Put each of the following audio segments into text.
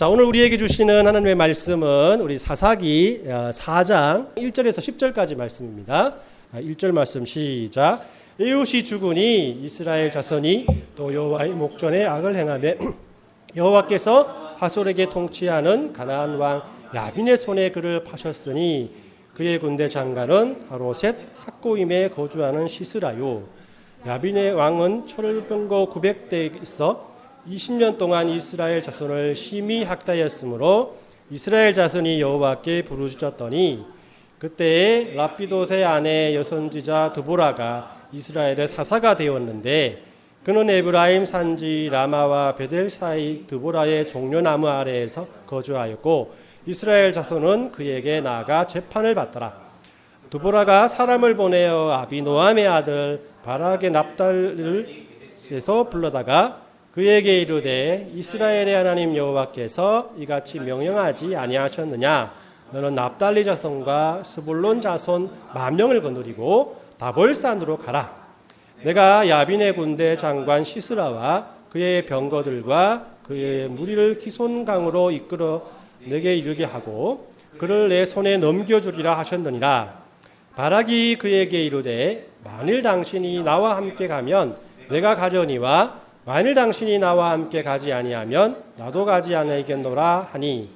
자, 오늘 우리에게 주시는 하나님의 말씀은 우리 사사기 4장 1절에서 10절까지 말씀입니다. 1절 말씀 시작. 에훗이 죽으니 이스라엘 자손이 또 여호와의 목전에 악을 행하며 여호와께서 하솔에게 통치하는 가나안 왕 야빈의 손에 그를 파셨으니 그의 군대 장관은 하로셋 학고임에 거주하는 시스라요. 야빈의 왕은 철병거 900대 있어 20년 동안 이스라엘 자손을 심히 학대하였으므로 이스라엘 자손이 여호와께 부르짖었더니 그때에 라피도의 아내 여선지자 드보라가 이스라엘의 사사가 되었는데 그는 에브라임 산지 라마와 베델 사이 드보라의 종려나무 아래에서 거주하였고 이스라엘 자손은 그에게 나아가 재판을 받더라. 드보라가 사람을 보내어 아비노함의 아들 바락의 납달리에서 불러다가 그에게 이르되 이스라엘의 하나님 여호와께서 이같이 명령하지 아니하셨느냐? 너는 납달리 자손과 스불론 자손 10,000명을 거느리고 다볼산으로 가라. 내가 야빈의 군대 장관 시스라와 그의 병거들과 그의 무리를 기손강으로 이끌어 내게 이르게 하고 그를 내 손에 넘겨주리라 하셨느니라. 바락이 그에게 이르되 만일 당신이 나와 함께 가면 내가 가려니와 만일 당신이 나와 함께 가지 아니하면 나도 가지 아니하겠노라 하니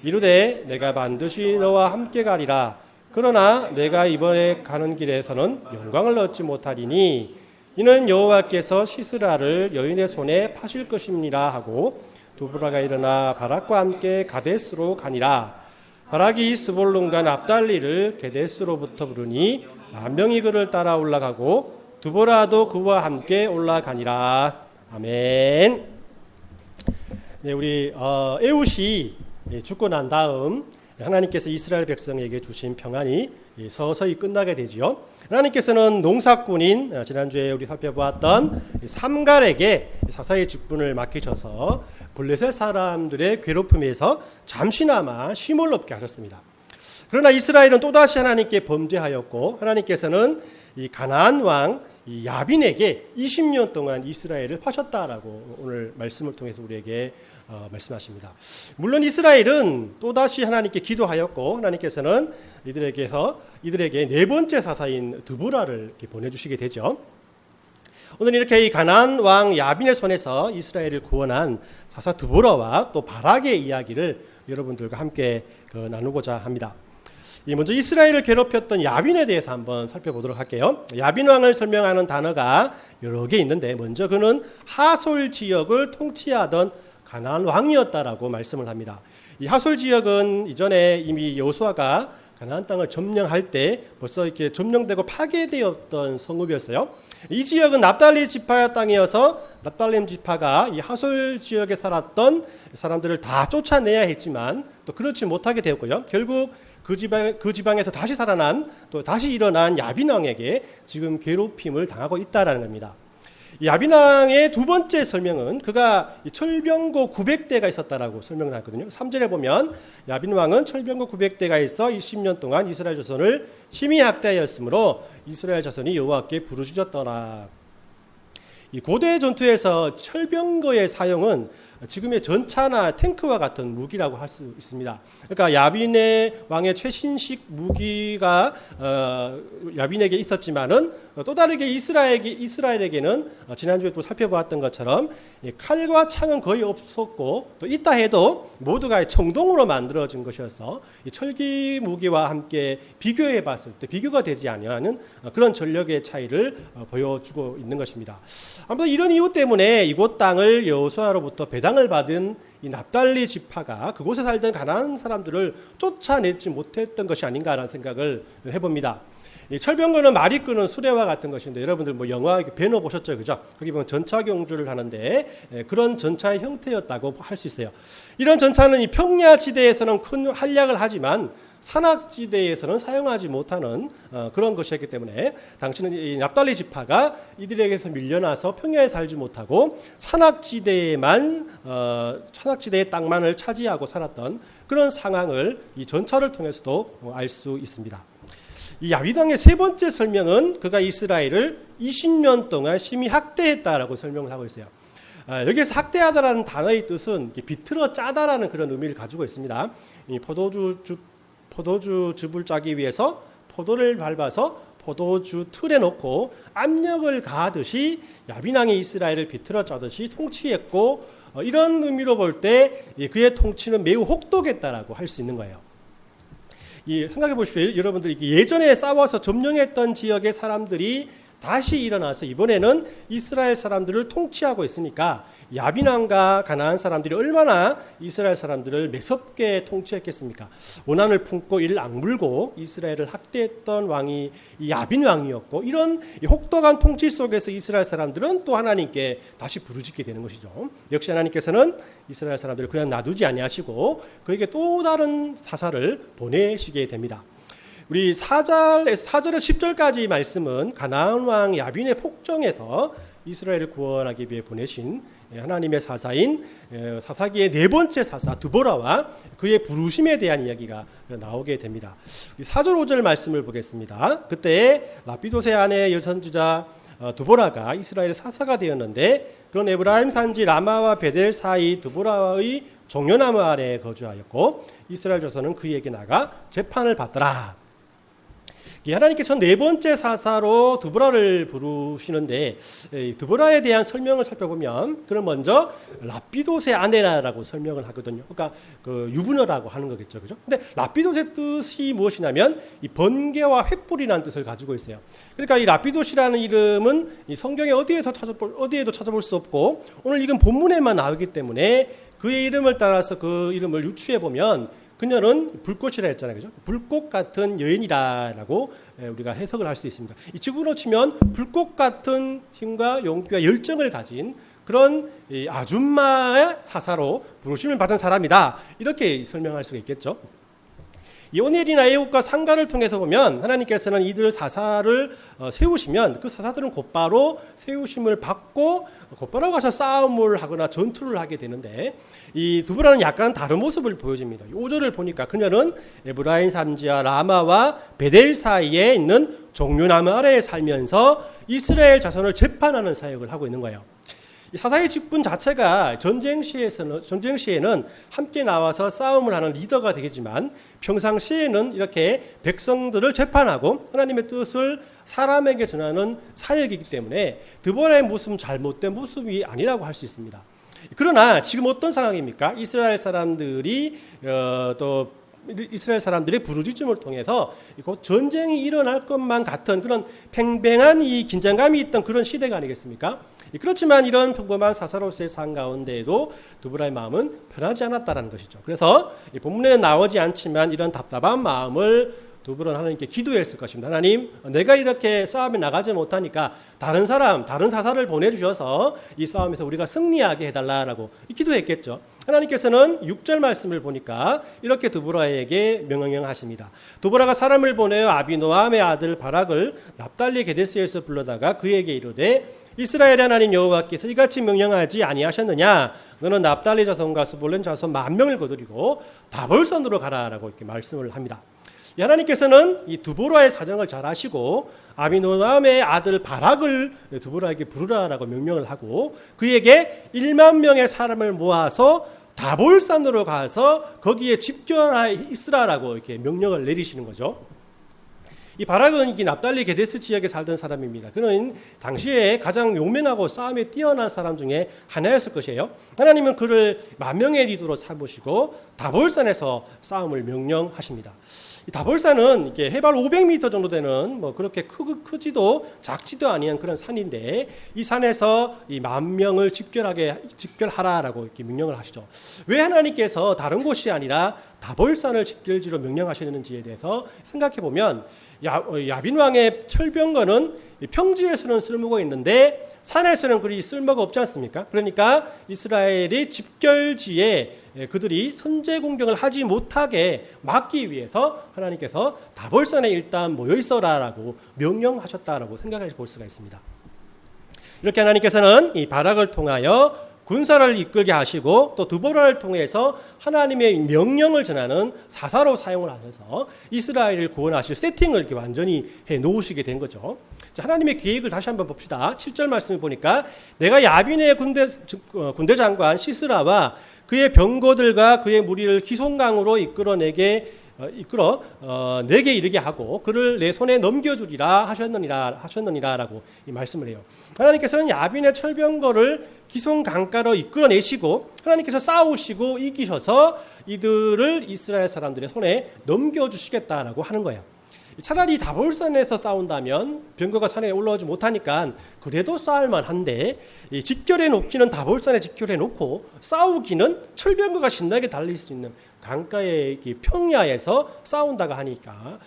이르되 내가 반드시 너와 함께 가리라. 그러나 내가 이번에 가는 길에서는 영광을 얻지 못하리니 이는 여호와께서 시스라를 여인의 손에 파실 것입니다 하고 드보라가 일어나 바락과 함께 가데스로 가니라. 바락이 스볼론과 납달리를 게데스로부터 부르니 10,000명이 그를 따라 올라가고 드보라도 그와 함께 올라가니라. 아멘. 네, 우리 에훗이 죽고 난 다음 하나님께서 이스라엘 백성에게 주신 평안이 서서히 끝나게 되지요. 하나님께서는 농사꾼인 지난주에 우리 살펴보았던 삼갈에게 사사의 직분을 맡기셔서 블레셋 사람들의 괴롭힘에서 잠시나마 쉼을 얻게 하셨습니다. 그러나 이스라엘은 또다시 하나님께 범죄하였고 하나님께서는 이 가나안 왕 이 야빈에게 20년 동안 이스라엘을 파셨다라고 오늘 말씀을 통해서 우리에게 말씀하십니다. 물론 이스라엘은 또다시 하나님께 기도하였고 하나님께서는 이들에게 네 번째 사사인 드보라를 이렇게 보내주시게 되죠. 오늘 이렇게 이 가나안 왕 야빈의 손에서 이스라엘을 구원한 사사 드보라와 또 바락의 이야기를 여러분들과 함께 나누고자 합니다. 먼저 이스라엘을 괴롭혔던 야빈에 대해서 한번 살펴보도록 할게요. 야빈 왕을 설명하는 단어가 여러 개 있는데 먼저 그는 하솔 지역을 통치하던 가나안 왕이었다라고 말씀을 합니다. 이 하솔 지역은 이전에 이미 여호수아가 가나안 땅을 점령할 때 벌써 이렇게 점령되고 파괴되었던 성읍이었어요. 이 지역은 납달리 지파 땅이어서 납달림 지파가 이 하솔 지역에 살았던 사람들을 다 쫓아내야 했지만 또 그렇지 못하게 되었고요. 결국 그 지방에서 다시 살아난 또 다시 일어난 야빈 왕에게 지금 괴롭힘을 당하고 있다라는 겁니다. 야빈 왕의 두 번째 설명은 그가 철병거 900대가 있었다라고 설명을 하거든요. 3절에 보면 야빈 왕은 철병거 900대가 있어 20년 동안 이스라엘 자손을 심히 학대하였으므로 이스라엘 자손이 여호와께 부르짖었더라. 이 고대 전투에서 철병거의 사용은 지금의 전차나 탱크와 같은 무기라고 할 수 있습니다. 그러니까 야빈의 왕의 최신식 무기가 야빈에게 있었지만은 또 다르게 이스라엘에게는 지난주에 또 살펴보았던 것처럼 칼과 창은 거의 없었고 또 있다 해도 모두가 청동으로 만들어진 것이어서 철기 무기와 함께 비교해 봤을 때 비교가 되지 않는 그런 전력의 차이를 보여주고 있는 것입니다. 아무튼 이런 이유 때문에 이곳 땅을 여호수아로부터 배당을 받은 이 납달리 지파가 그곳에 살던 가나안 사람들을 쫓아내지 못했던 것이 아닌가라는 생각을 해봅니다. 이 철병거는 말이 끄는 수레와 같은 것인데 여러분들 뭐 영화 배너 보셨죠, 그죠? 거기 보면 전차 경주를 하는데 그런 전차의 형태였다고 할 수 있어요. 이런 전차는 이 평야 지대에서는 큰 활약을 하지만 산악지대에서는 사용하지 못하는 그런 것이었기 때문에 당시는 이 납달리 지파가 이들에게서 밀려나서 평야에 살지 못하고 산악지대의 땅만을 차지하고 살았던 그런 상황을 이 전차를 통해서도 알 수 있습니다. 이 야휘당의 세 번째 설명은 그가 이스라엘을 20년 동안 심히 학대했다라고 설명을 하고 있어요. 여기에서 학대하다라는 단어의 뜻은 비틀어 짜다라는 그런 의미를 가지고 있습니다. 이 포도주 즙을 짜기 위해서 포도를 밟아서 포도주 틀에 놓고 압력을 가하듯이 야빈왕이 이스라엘을 비틀어 짜듯이 통치했고, 이런 의미로 볼 때 그의 통치는 매우 혹독했다라고 할 수 있는 거예요. 생각해 보십시오. 여러분들 예전에 싸워서 점령했던 지역의 사람들이 다시 일어나서 이번에는 이스라엘 사람들을 통치하고 있으니까 야빈왕과 가나안 사람들이 얼마나 이스라엘 사람들을 매섭게 통치했겠습니까? 원한을 품고 이를 악물고 이스라엘을 학대했던 왕이 이 야빈왕이었고, 이런 혹독한 통치 속에서 이스라엘 사람들은 또 하나님께 다시 부르짖게 되는 것이죠. 역시 하나님께서는 이스라엘 사람들을 그냥 놔두지 아니하시고 그에게 또 다른 사사를 보내시게 됩니다. 우리 4절에서 10절까지 말씀은 가나안 왕 야빈의 폭정에서 이스라엘을 구원하기 위해 보내신 하나님의 사사인 사사기의 네 번째 사사 드보라와 그의 부르심에 대한 이야기가 나오게 됩니다. 4절 5절 말씀을 보겠습니다. 그때 라피도세 아내 여선지자 드보라가 이스라엘의 사사가 되었는데, 그런 에브라임 산지 라마와 베델 사이 드보라의 종려나무 아래에 거주하였고 이스라엘 자손은 그에게 나가 재판을 받더라. 하나님께서 네 번째 사사로 드보라를 부르시는데, 드보라에 대한 설명을 살펴보면 그는 먼저 라피도세 아내라고 설명을 하거든요. 그러니까 그 유부녀라고 하는 거겠죠, 그죠? 근데 라피도세 뜻이 무엇이냐면 이 번개와 횃불이라는 뜻을 가지고 있어요. 그러니까 이 라피도시라는 이름은 이 성경에 어디에도 찾아볼 수 없고, 오늘 이건 본문에만 나오기 때문에 그의 이름을 따라서 그 이름을 유추해 보면 그녀는 불꽃이라 했잖아요, 그죠? 불꽃 같은 여인이라고 우리가 해석을 할 수 있습니다. 이 직으로 치면 불꽃 같은 힘과 용기와 열정을 가진 그런 아줌마의 사사로 부르심을 받은 사람이다, 이렇게 설명할 수가 있겠죠. 오넬이나 애굽과 상가를 통해서 보면 하나님께서는 이들 사사를 세우시면 그 사사들은 곧바로 세우심을 받고 곧바로 가서 싸움을 하거나 전투를 하게 되는데, 이 드보라는 약간 다른 모습을 보여줍니다. 5절을 보니까 그녀는 에브라임 산지와 라마와 베델 사이에 있는 종려나무 아래에 살면서 이스라엘 자손을 재판하는 사역을 하고 있는 거예요. 사사의 직분 자체가 전쟁 시에는 함께 나와서 싸움을 하는 리더가 되겠지만, 평상시에는 이렇게 백성들을 재판하고 하나님의 뜻을 사람에게 전하는 사역이기 때문에 드보라의 모습은 잘못된 모습이 아니라고 할 수 있습니다. 그러나 지금 어떤 상황입니까? 이스라엘 사람들이 이스라엘 부르짖음을 통해서 곧 전쟁이 일어날 것만 같은 그런 팽팽한 이 긴장감이 있던 그런 시대가 아니겠습니까? 그렇지만 이런 평범한 사사로서의 삶 가운데에도 드보라의 마음은 편하지 않았다는 것이죠. 그래서 본문에는 나오지 않지만 이런 답답한 마음을 드보라는 하나님께 기도했을 것입니다. 하나님, 내가 이렇게 싸움에 나가지 못하니까 다른 사사를 보내주셔서 이 싸움에서 우리가 승리하게 해달라고 기도했겠죠. 하나님께서는 6절 말씀을 보니까 이렇게 드보라에게 명령하십니다. 드보라가 사람을 보내어 아비노함의 아들 바락을 납달리 게데스에서 불러다가 그에게 이르되, 이스라엘의 하나님 여호와께서 이같이 명령하지 아니하셨느냐? 너는 납달리 자손과 스불론 자손 10,000명을 거두리고 다볼산으로 가라라고 이렇게 말씀을 합니다. 하나님께서는 이 드보라의 사정을 잘 아시고 아비노함의 아들 바락을 드보라에게 부르라라고 명령을 하고 그에게 10,000명의 사람을 모아서 다볼산으로 가서 거기에 집결하여 있으라라고 이렇게 명령을 내리시는 거죠. 이 바락은 이 납달리 게데스 지역에 살던 사람입니다. 그는 당시에 가장 용맹하고 싸움에 뛰어난 사람 중에 하나였을 것이에요. 하나님은 그를 10,000명의 리더로 삼으시고 다볼산에서 싸움을 명령하십니다. 이 다볼산은 이렇게 해발 500m 정도 되는 그렇게 크지도 작지도 아니한 그런 산인데, 이 산에서 이 10,000명을 집결하라라고 이렇게 명령을 하시죠. 왜 하나님께서 다른 곳이 아니라 다볼산을 집결지로 명령하시는지에 대해서 생각해 보면, 야빈 왕의 철병거는 평지에서는 쓸모가 있는데 산에서는 그리 쓸모가 없지 않습니까? 그러니까 이스라엘의 집결지에 그들이 선제 공격을 하지 못하게 막기 위해서 하나님께서 다볼산에 일단 모여 있어라라고 명령하셨다라고 생각해 볼 수가 있습니다. 이렇게 하나님께서는 이 바락을 통하여 군사를 이끌게 하시고 또 드보라를 통해서 하나님의 명령을 전하는 사사로 사용을 하셔서 이스라엘을 구원하실 세팅을 이렇게 완전히 해 놓으시게 된 거죠. 자, 하나님의 계획을 다시 한번 봅시다. 7절 말씀을 보니까 내가 야빈의 군대 장관 시스라와 그의 병거들과 그의 무리를 기송강으로 내게 이르게 하고 그를 내 손에 넘겨주리라 하셨느니라라고 이 말씀을 해요. 하나님께서는 야빈의 철병거를 기송 강가로 이끌어내시고 하나님께서 싸우시고 이기셔서 이들을 이스라엘 사람들의 손에 넘겨주시겠다라고 하는 거예요. 차라리 다볼산에서 싸운다면 병거가 산에 올라오지 못하니까 그래도 싸울만 한데 직결해 놓기는 다볼산에 직결해 놓고 싸우기는 철병거가 신나게 달릴 수 있는 강가의 평야에서 싸운다고 하니까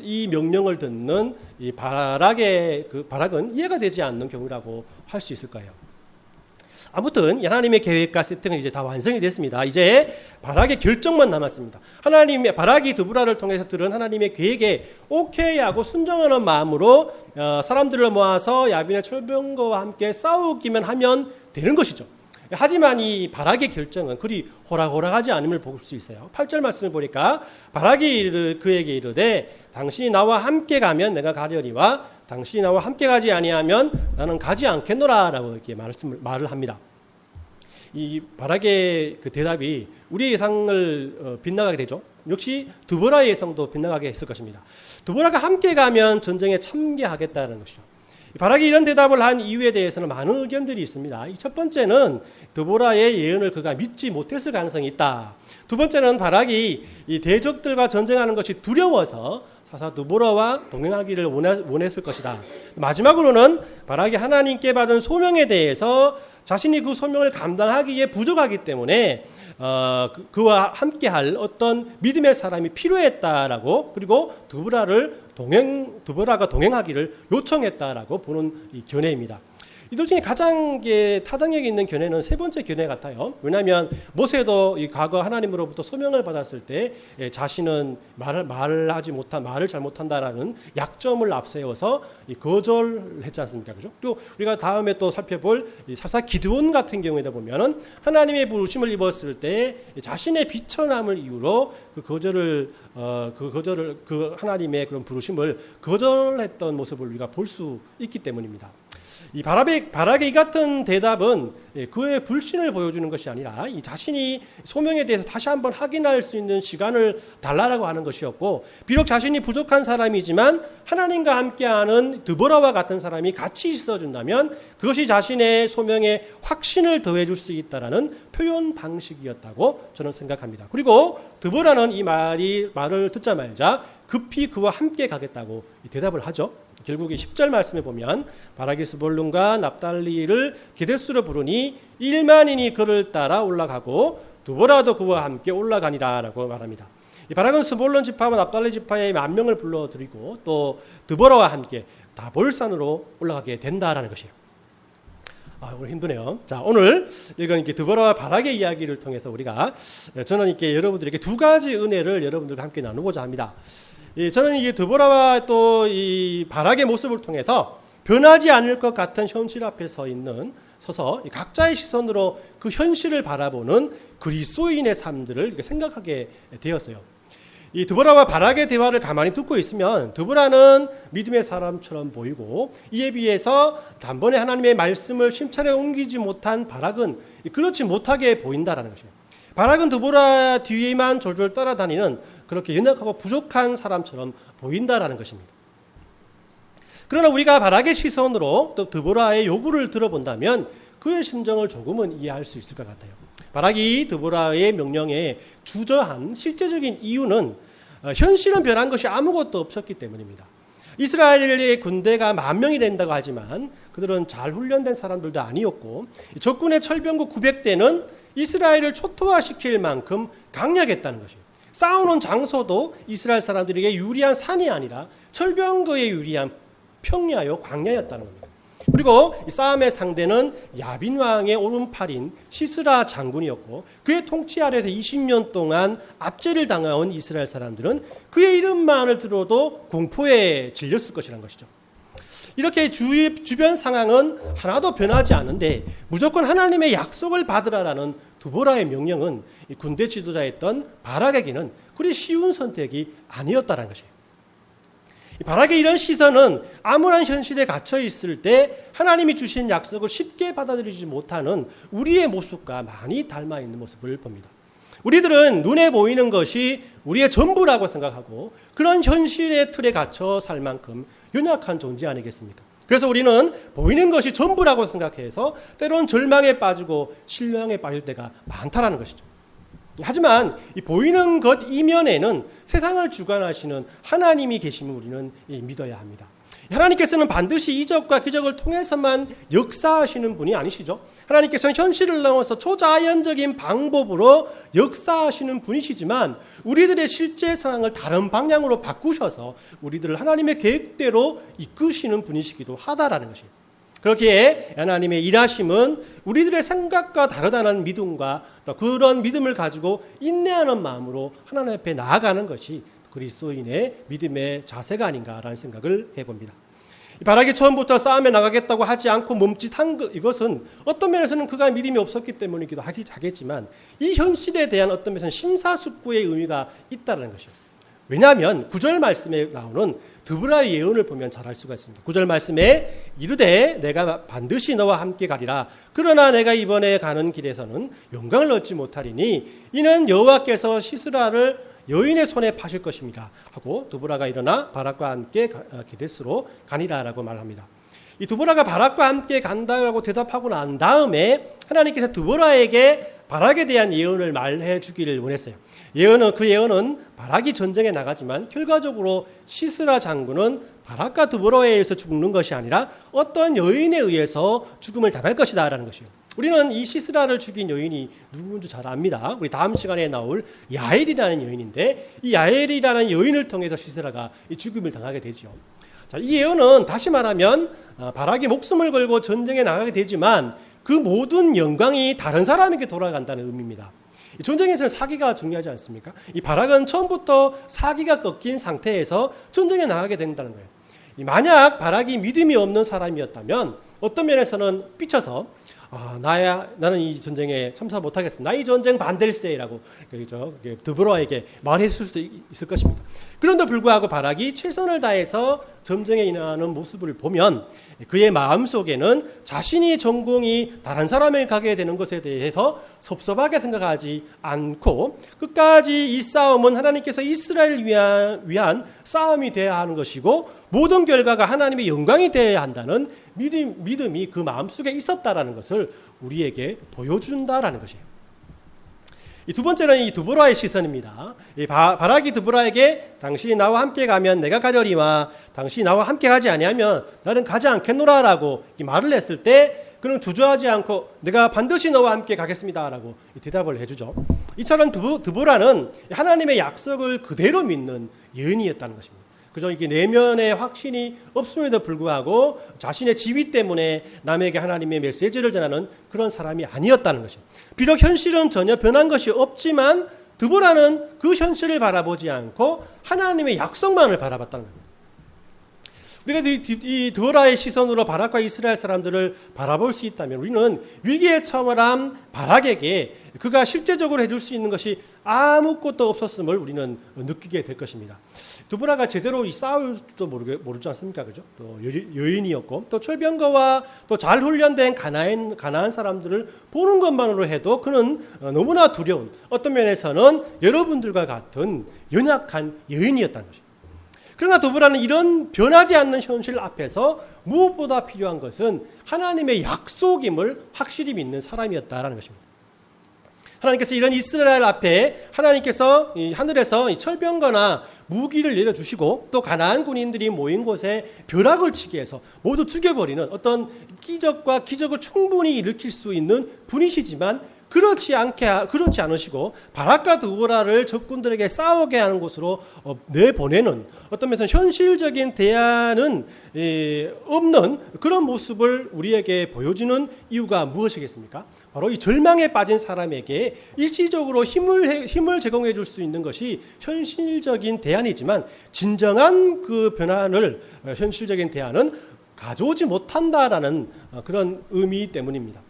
이 명령을 듣는 이 바락은 이해가 되지 않는 경우라고 할 수 있을 거예요. 아무튼 하나님의 계획과 세팅은 이제 다 완성이 됐습니다. 이제 바락의 결정만 남았습니다. 바락이 드보라를 통해서 들은 하나님의 계획에 오케이하고 순종하는 마음으로 사람들을 모아서 야빈의 철병거와 함께 싸우기만 하면 되는 것이죠. 하지만 이 바락의 결정은 그리 호락호락하지 않음을 볼 수 있어요. 8절 말씀을 보니까 바락이 그에게 이르되 당신이 나와 함께 가면 내가 가려니와 당신이 나와 함께 가지 아니하면 나는 가지 않겠노라라고 이렇게 말을 합니다. 이 바락의 그 대답이 우리의 예상을 빗나가게 되죠. 역시 드보라의 예상도 빗나가게 했을 것입니다. 드보라가 함께 가면 전쟁에 참여하겠다는 것이죠. 바락이 이런 대답을 한 이유에 대해서는 많은 의견들이 있습니다. 첫 번째는 드보라의 예언을 그가 믿지 못했을 가능성이 있다. 두 번째는 바락이 이 대적들과 전쟁하는 것이 두려워서 사사 드보라와 동행하기를 원했을 것이다. 마지막으로는 바락이 하나님께 받은 소명에 대해서 자신이 그 소명을 감당하기에 부족하기 때문에 그와 함께할 어떤 믿음의 사람이 필요했다라고 그리고 드보라가 동행하기를 요청했다라고 보는 이 견해입니다. 이들 중에 가장 타당력이 있는 견해는 세 번째 견해 같아요. 왜냐하면 모세도 이 과거 하나님으로부터 소명을 받았을 때 자신은 말을 잘못한다라는 약점을 앞세워서 거절했지 않습니까? 그죠? 또 우리가 다음에 또 살펴볼 사사 기드온 같은 경우에도 보면은 하나님의 부르심을 입었을 때 자신의 비천함을 이유로 그 하나님의 그런 부르심을 거절했던 모습을 우리가 볼 수 있기 때문입니다. 이 바락의 이 같은 대답은 그의 불신을 보여주는 것이 아니라 이 자신이 소명에 대해서 다시 한번 확인할 수 있는 시간을 달라라고 하는 것이었고, 비록 자신이 부족한 사람이지만 하나님과 함께하는 드보라와 같은 사람이 같이 있어준다면 그것이 자신의 소명에 확신을 더해줄 수 있다라는 표현 방식이었다고 저는 생각합니다. 그리고 드보라는 이 말을 듣자마자 급히 그와 함께 가겠다고 대답을 하죠. 결국 이 10절 말씀에 보면 바락이 스볼론과 납달리를 게데스로 부르니 1만인이 그를 따라 올라가고 드보라도 그와 함께 올라가니라라고 말합니다. 이 바락은 스볼론 지파와 납달리 지파의 10,000명을 불러들이고 또 드보라와 함께 다볼산으로 올라가게 된다라는 것이에요. 오늘 힘드네요. 자, 오늘 이건 이렇게 드보라와 바락의 이야기를 통해서 저는 이렇게 여러분들에게 두 가지 은혜를 여러분들과 함께 나누고자 합니다. 저는 이 드보라와 또 이 바락의 모습을 통해서 변하지 않을 것 같은 현실 앞에 서서 각자의 시선으로 그 현실을 바라보는 그리스도인의 삶들을 이렇게 생각하게 되었어요. 이 드보라와 바락의 대화를 가만히 듣고 있으면 드보라는 믿음의 사람처럼 보이고, 이에 비해서 단번에 하나님의 말씀을 심찰에 옮기지 못한 바락은 그렇지 못하게 보인다라는 것이에요. 바락은 드보라 뒤에만 졸졸 따라다니는 그렇게 연약하고 부족한 사람처럼 보인다라는 것입니다. 그러나 우리가 바락의 시선으로 또 드보라의 요구를 들어본다면 그의 심정을 조금은 이해할 수 있을 것 같아요. 바락이 드보라의 명령에 주저한 실제적인 이유는 현실은 변한 것이 아무것도 없었기 때문입니다. 이스라엘의 군대가 10,000명이 된다고 하지만 그들은 잘 훈련된 사람들도 아니었고, 적군의 철병거 900대는 이스라엘을 초토화시킬 만큼 강력했다는 것이에요. 싸우는 장소도 이스라엘 사람들에게 유리한 산이 아니라 철병거에 유리한 평야요 광야였다는 겁니다. 그리고 이 싸움의 상대는 야빈 왕의 오른팔인 시스라 장군이었고, 그의 통치 아래에서 20년 동안 압제를 당해온 이스라엘 사람들은 그의 이름만을 들어도 공포에 질렸을 것이라는 것이죠. 이렇게 주변 상황은 하나도 변하지 않는데 무조건 하나님의 약속을 받으라라는 드보라의 명령은 군대 지도자였던 바락에게는 그리 쉬운 선택이 아니었다는 것이에요. 바락의 이런 시선은 암울한 현실에 갇혀 있을 때 하나님이 주신 약속을 쉽게 받아들이지 못하는 우리의 모습과 많이 닮아 있는 모습을 봅니다. 우리들은 눈에 보이는 것이 우리의 전부라고 생각하고 그런 현실의 틀에 갇혀 살 만큼 연약한 존재 아니겠습니까? 그래서 우리는 보이는 것이 전부라고 생각해서 때로는 절망에 빠지고 실망에 빠질 때가 많다라는 것이죠. 하지만 이 보이는 것 이면에는 세상을 주관하시는 하나님이 계심을 우리는 믿어야 합니다. 하나님께서는 반드시 이적과 기적을 통해서만 역사하시는 분이 아니시죠. 하나님께서는 현실을 넘어서 초자연적인 방법으로 역사하시는 분이시지만 우리들의 실제 상황을 다른 방향으로 바꾸셔서 우리들을 하나님의 계획대로 이끄시는 분이시기도 하다라는 것이에요. 그렇기에 하나님의 일하심은 우리들의 생각과 다르다는 믿음과 또 그런 믿음을 가지고 인내하는 마음으로 하나님 앞에 나아가는 것이 그리스도인의 믿음의 자세가 아닌가라는 생각을 해봅니다. 바락이 처음부터 싸움에 나가겠다고 하지 않고 멈칫한 이것은 어떤 면에서는 그가 믿음이 없었기 때문이기도 하겠지만 이 현실에 대한 어떤 면에서는 심사숙고의 의미가 있다는 것이죠. 왜냐하면 9절 말씀에 나오는 드보라의 예언을 보면 잘 알 수가 있습니다. 9절 말씀에 이르되 내가 반드시 너와 함께 가리라. 그러나 내가 이번에 가는 길에서는 영광을 얻지 못하리니 이는 여호와께서 시스라를 여인의 손에 파실 것입니다 하고 드보라가 일어나 바락과 함께 게데스로 가니라라고 말합니다. 이 드보라가 바락과 함께 간다라고 대답하고 난 다음에 하나님께서 드보라에게 바락에 대한 예언을 말해 주기를 원했어요. 그 예언은 바락이 전쟁에 나가지만 결과적으로 시스라 장군은 바락과 드보라에 의해서 죽는 것이 아니라 어떤 여인에 의해서 죽음을 당할 것이다 라는 것이에요. 우리는 이 시스라를 죽인 여인이 누구인지 잘 압니다. 우리 다음 시간에 나올 야엘이라는 여인인데 이 야엘이라는 여인을 통해서 시스라가 이 죽음을 당하게 되죠. 자, 이 예언은 다시 말하면 바락이 목숨을 걸고 전쟁에 나가게 되지만 그 모든 영광이 다른 사람에게 돌아간다는 의미입니다. 이 전쟁에서는 사기가 중요하지 않습니까? 이 바락은 처음부터 사기가 꺾인 상태에서 전쟁에 나가게 된다는 거예요. 만약 바락이 믿음이 없는 사람이었다면 어떤 면에서는 삐쳐서 나는 이 전쟁에 참사 못하겠습니다. 나 이 전쟁 반대일세라고 드보라에게 말했을 수도 있을 것입니다. 그런데 불구하고 바락이 최선을 다해서 전쟁에 임하는 모습을 보면 그의 마음속에는 자신이 전공이 다른 사람에게 가게 되는 것에 대해서 섭섭하게 생각하지 않고 끝까지 이 싸움은 하나님께서 이스라엘을 위한 싸움이 되어야 하는 것이고 모든 결과가 하나님의 영광이 되어야 한다는 믿음이 그 마음속에 있었다라는 것을 우리에게 보여준다라는 것이에요. 이 두 번째는 이 드보라의 시선입니다. 이 바락이 드보라에게 당신이 나와 함께 가면 내가 가려니와 당신이 나와 함께 가지 아니하면 나는 가지 않겠노라라고 말을 했을 때 그는 주저하지 않고 내가 반드시 너와 함께 가겠습니다라고 대답을 해주죠. 이처럼 드보라는 하나님의 약속을 그대로 믿는 여인이었다는 것입니다. 그저 이게 내면의 확신이 없음에도 불구하고 자신의 지위 때문에 남에게 하나님의 메시지를 전하는 그런 사람이 아니었다는 것입니다. 비록 현실은 전혀 변한 것이 없지만 드보라는 그 현실을 바라보지 않고 하나님의 약속만을 바라봤다는 겁니다. 우리가 이 드보라의 시선으로 바락과 이스라엘 사람들을 바라볼 수 있다면 우리는 위기에 처한 바락에게 그가 실제적으로 해줄 수 있는 것이 아무것도 없었음을 우리는 느끼게 될 것입니다. 드보라가 제대로 싸울 줄도 모르지 않습니까? 그죠? 또 여인이었고 또 철병거와 또 잘 훈련된 가나안 사람들을 보는 것만으로 해도 그는 너무나 두려운 어떤 면에서는 여러분들과 같은 연약한 여인이었다는 것입니다. 그러나 드보라는 이런 변하지 않는 현실 앞에서 무엇보다 필요한 것은 하나님의 약속임을 확실히 믿는 사람이었다라는 것입니다. 하나님께서 이런 이스라엘 앞에 하나님께서 하늘에서 철병거나 무기를 내려주시고 또 가나안 군인들이 모인 곳에 벼락을 치게 해서 모두 죽여버리는 어떤 기적과 기적을 충분히 일으킬 수 있는 분이시지만 그렇지 않으시고 바락과 드보라를 적군들에게 싸우게 하는 곳으로 내보내는 어떤 면에서 현실적인 대안은 없는 그런 모습을 우리에게 보여주는 이유가 무엇이겠습니까? 바로 이 절망에 빠진 사람에게 일시적으로 힘을 제공해 줄 수 있는 것이 현실적인 대안이지만 진정한 그 변화를 현실적인 대안은 가져오지 못한다라는 그런 의미 때문입니다.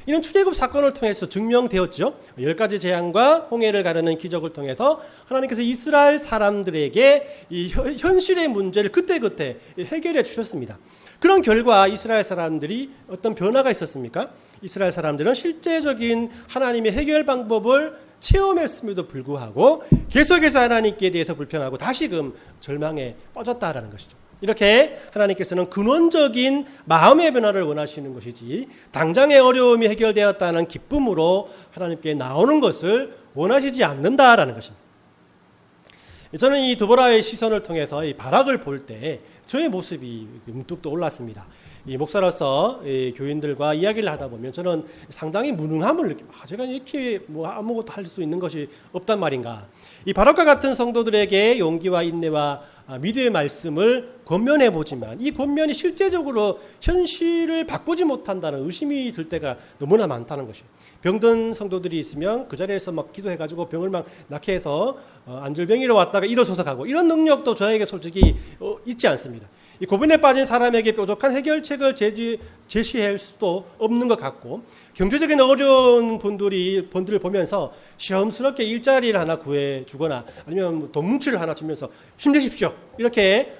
이런 출애굽 사건을 통해서 증명되었죠. 10가지 재앙과 홍해를 가르는 기적을 통해서 하나님께서 이스라엘 사람들에게 이 현실의 문제를 그때그때 해결해 주셨습니다. 그런 결과 이스라엘 사람들이 어떤 변화가 있었습니까? 이스라엘 사람들은 실제적인 하나님의 해결 방법을 체험했음에도 불구하고 계속해서 하나님께 대해서 불평하고 다시금 절망에 빠졌다라는 것이죠. 이렇게 하나님께서는 근원적인 마음의 변화를 원하시는 것이지 당장의 어려움이 해결되었다는 기쁨으로 하나님께 나오는 것을 원하시지 않는다라는 것입니다. 저는 이 드보라의 시선을 통해서 이 바락을 볼 때 저의 모습이 문득 떠올랐습니다. 이 목사로서 이 교인들과 이야기를 하다 보면 저는 상당히 무능함을 느낍니다. 제가 이렇게 뭐 아무것도 할 수 있는 것이 없단 말인가. 이 바락과 같은 성도들에게 용기와 인내와 믿음의 말씀을 권면해 보지만 이 권면이 실제적으로 현실을 바꾸지 못한다는 의심이 들 때가 너무나 많다는 것이에요. 병든 성도들이 있으면 그 자리에서 막 기도해가지고 병을 막 낫게 해서 안절병이로 왔다가 일어서서 가고 이런 능력도 저에게 솔직히 있지 않습니다. 이 고민에 빠진 사람에게 뾰족한 해결책을 제시할 수도 없는 것 같고 경제적인 어려운 분들을 보면서 시험스럽게 일자리를 하나 구해주거나 아니면 돈 뭉치를 하나 주면서 힘내십시오 이렇게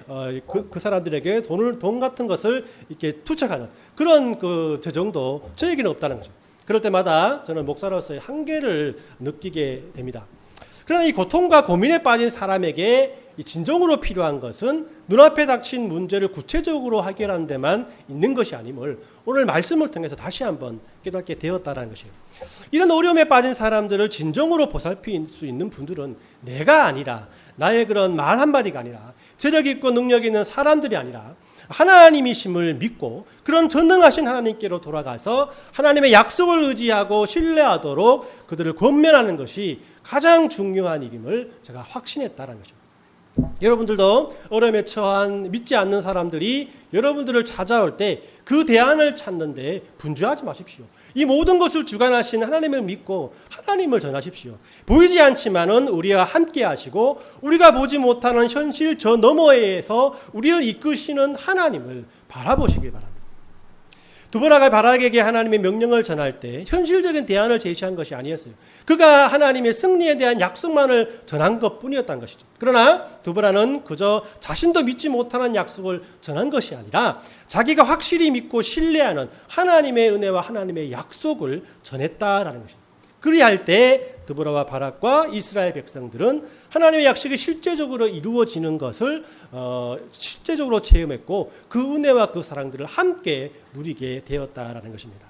그 사람들에게 돈 같은 것을 이렇게 투척하는 그런 그 재정도 저에게는 없다는 거죠. 그럴 때마다 저는 목사로서의 한계를 느끼게 됩니다. 그러나 이 고통과 고민에 빠진 사람에게 이 진정으로 필요한 것은 눈앞에 닥친 문제를 구체적으로 해결하는 데만 있는 것이 아님을 오늘 말씀을 통해서 다시 한번 깨닫게 되었다는 것이에요. 이런 어려움에 빠진 사람들을 진정으로 보살필 수 있는 분들은 내가 아니라 나의 그런 말 한마디가 아니라 재력 있고 능력 있는 사람들이 아니라 하나님이심을 믿고 그런 전능하신 하나님께로 돌아가서 하나님의 약속을 의지하고 신뢰하도록 그들을 권면하는 것이 가장 중요한 일임을 제가 확신했다는 것입니다. 여러분들도 어려움에 처한 믿지 않는 사람들이 여러분들을 찾아올 때 그 대안을 찾는데 분주하지 마십시오. 이 모든 것을 주관하신 하나님을 믿고 하나님을 전하십시오. 보이지 않지만은 우리와 함께 하시고 우리가 보지 못하는 현실 저 너머에서 우리를 이끄시는 하나님을 바라보시길 바랍니다. 드보라가 바락에게 하나님의 명령을 전할 때 현실적인 대안을 제시한 것이 아니었어요. 그가 하나님의 승리에 대한 약속만을 전한 것뿐이었던 것이죠. 그러나 드보라는 그저 자신도 믿지 못하는 약속을 전한 것이 아니라 자기가 확실히 믿고 신뢰하는 하나님의 은혜와 하나님의 약속을 전했다라는 것입니다. 그리할 때 드보라와 바락과 이스라엘 백성들은 하나님의 약속이 실제적으로 이루어지는 것을 실제적으로 체험했고 그 은혜와 그 사랑들을 함께 누리게 되었다라는 것입니다.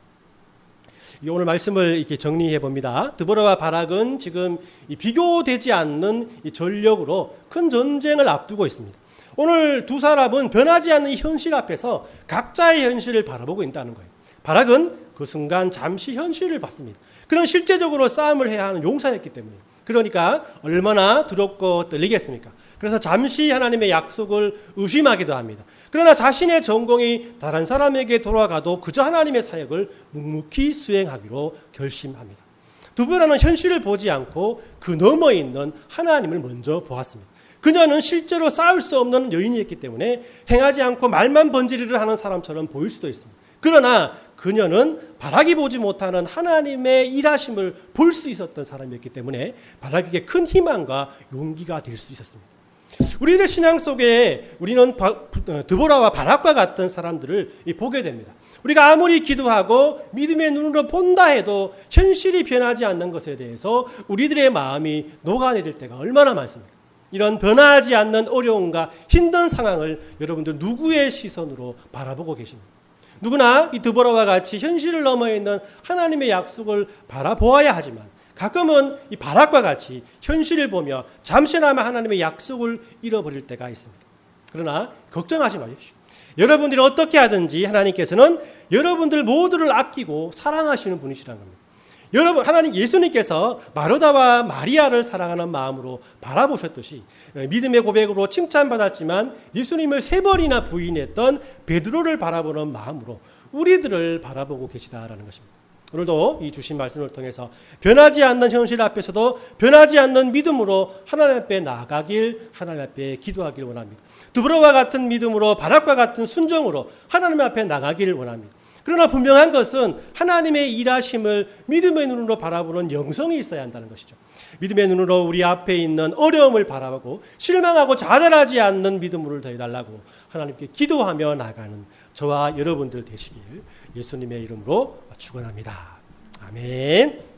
오늘 말씀을 이렇게 정리해 봅니다. 드보라와 바락은 지금 비교되지 않는 이 전력으로 큰 전쟁을 앞두고 있습니다. 오늘 두 사람은 변하지 않는 현실 앞에서 각자의 현실을 바라보고 있다는 거예요. 바락은 그 순간 잠시 현실을 봤습니다. 그런 실제적으로 싸움을 해야 하는 용사였기 때문에 그러니까 얼마나 두렵고 떨리겠습니까? 그래서 잠시 하나님의 약속을 의심하기도 합니다. 그러나 자신의 전공이 다른 사람에게 돌아가도 그저 하나님의 사역을 묵묵히 수행하기로 결심합니다. 드보라는 현실을 보지 않고 그 너머에 있는 하나님을 먼저 보았습니다. 그녀는 실제로 싸울 수 없는 여인이었기 때문에 행하지 않고 말만 번지르르 하는 사람처럼 보일 수도 있습니다. 그러나 그녀는 바락이 보지 못하는 하나님의 일하심을 볼 수 있었던 사람이었기 때문에 바락에게 큰 희망과 용기가 될 수 있었습니다. 우리들의 신앙 속에 우리는 드보라와 바락과 같은 사람들을 보게 됩니다. 우리가 아무리 기도하고 믿음의 눈으로 본다 해도 현실이 변하지 않는 것에 대해서 우리들의 마음이 녹아내릴 때가 얼마나 많습니까? 이런 변하지 않는 어려움과 힘든 상황을 여러분들 누구의 시선으로 바라보고 계십니까? 누구나 이 드보라와 같이 현실을 넘어 있는 하나님의 약속을 바라보아야 하지만 가끔은 이 바락과 같이 현실을 보며 잠시나마 하나님의 약속을 잃어버릴 때가 있습니다. 그러나 걱정하지 마십시오. 여러분들이 어떻게 하든지 하나님께서는 여러분들 모두를 아끼고 사랑하시는 분이시라는 겁니다. 여러분, 하나님 예수님께서 마르다와 마리아를 사랑하는 마음으로 바라보셨듯이 믿음의 고백으로 칭찬받았지만 예수님을 3번이나 부인했던 베드로를 바라보는 마음으로 우리들을 바라보고 계시다라는 것입니다. 오늘도 이 주신 말씀을 통해서 변하지 않는 현실 앞에서도 변하지 않는 믿음으로 하나님 앞에 나아가길, 하나님 앞에 기도하길 원합니다. 두브로와 같은 믿음으로 바락과 같은 순종으로 하나님 앞에 나가기를 원합니다. 그러나 분명한 것은 하나님의 일하심을 믿음의 눈으로 바라보는 영성이 있어야 한다는 것이죠. 믿음의 눈으로 우리 앞에 있는 어려움을 바라보고 실망하고 좌절하지 않는 믿음을 더해달라고 하나님께 기도하며 나가는 저와 여러분들 되시길 예수님의 이름으로 축원합니다. 아멘.